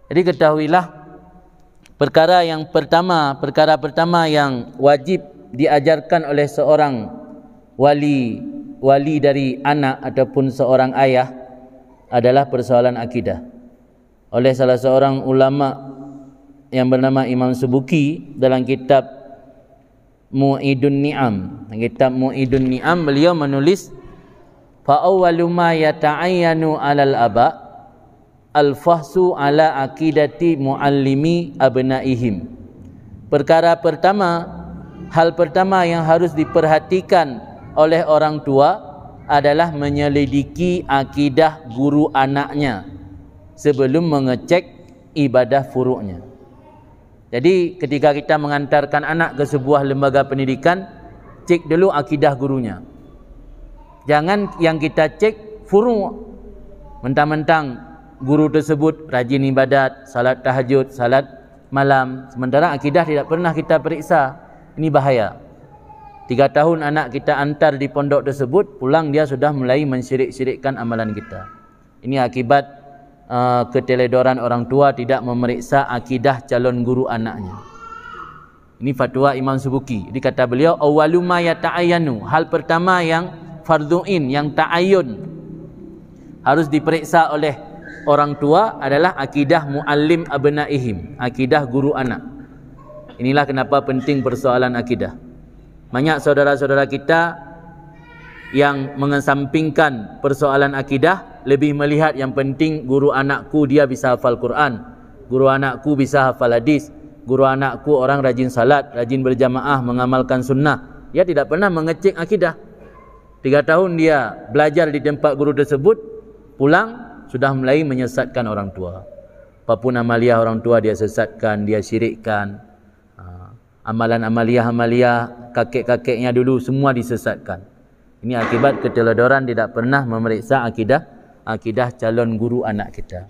Jadi ketahuilah perkara pertama yang wajib diajarkan oleh seorang wali dari anak ataupun seorang ayah adalah persoalan akidah. Oleh salah seorang ulama yang bernama Imam Subuki dalam kitab Mu'idun Ni'am, beliau menulis fa awwalu ma yata'ayyanu 'alal aba al-fahsu 'ala aqidati muallimi abnaihim. Hal pertama yang harus diperhatikan oleh orang tua adalah menyelidiki akidah guru anaknya sebelum mengecek ibadah furuknya. Jadi ketika kita mengantarkan anak ke sebuah lembaga pendidikan, cek dulu akidah gurunya. Jangan yang kita cek furu'. Mentang-mentang guru tersebut rajin ibadat, salat tahajud, salat malam, sementara akidah tidak pernah kita periksa. Ini bahaya. 3 tahun anak kita antar di pondok tersebut, pulang dia sudah mulai mensyirik-syirikkan amalan kita. Ini akibat keteledoran orang tua tidak memeriksa akidah calon guru anaknya. Ini fatwa Imam Subuki. Jadi kata beliau, awwalu ma yata'ayyanu, hal pertama yang fardhu'in, yang ta'ayyun, harus diperiksa oleh orang tua adalah akidah muallim abnaihim, akidah guru anak. Inilah kenapa penting persoalan akidah. Banyak saudara-saudara kita yang mengesampingkan persoalan akidah, lebih melihat yang penting guru anakku dia bisa hafal Quran, guru anakku bisa hafal hadis, guru anakku orang rajin salat, rajin berjamaah, mengamalkan sunnah. Dia tidak pernah mengecek akidah. 3 tahun dia belajar di tempat guru tersebut, pulang sudah mulai menyesatkan orang tua. Apapun amalia orang tua dia sesatkan, dia syirikkan. Amalan amalia kakek-kakeknya dulu semua disesatkan. Ini akibat keteledoran tidak pernah memeriksa akidah calon guru anak kita.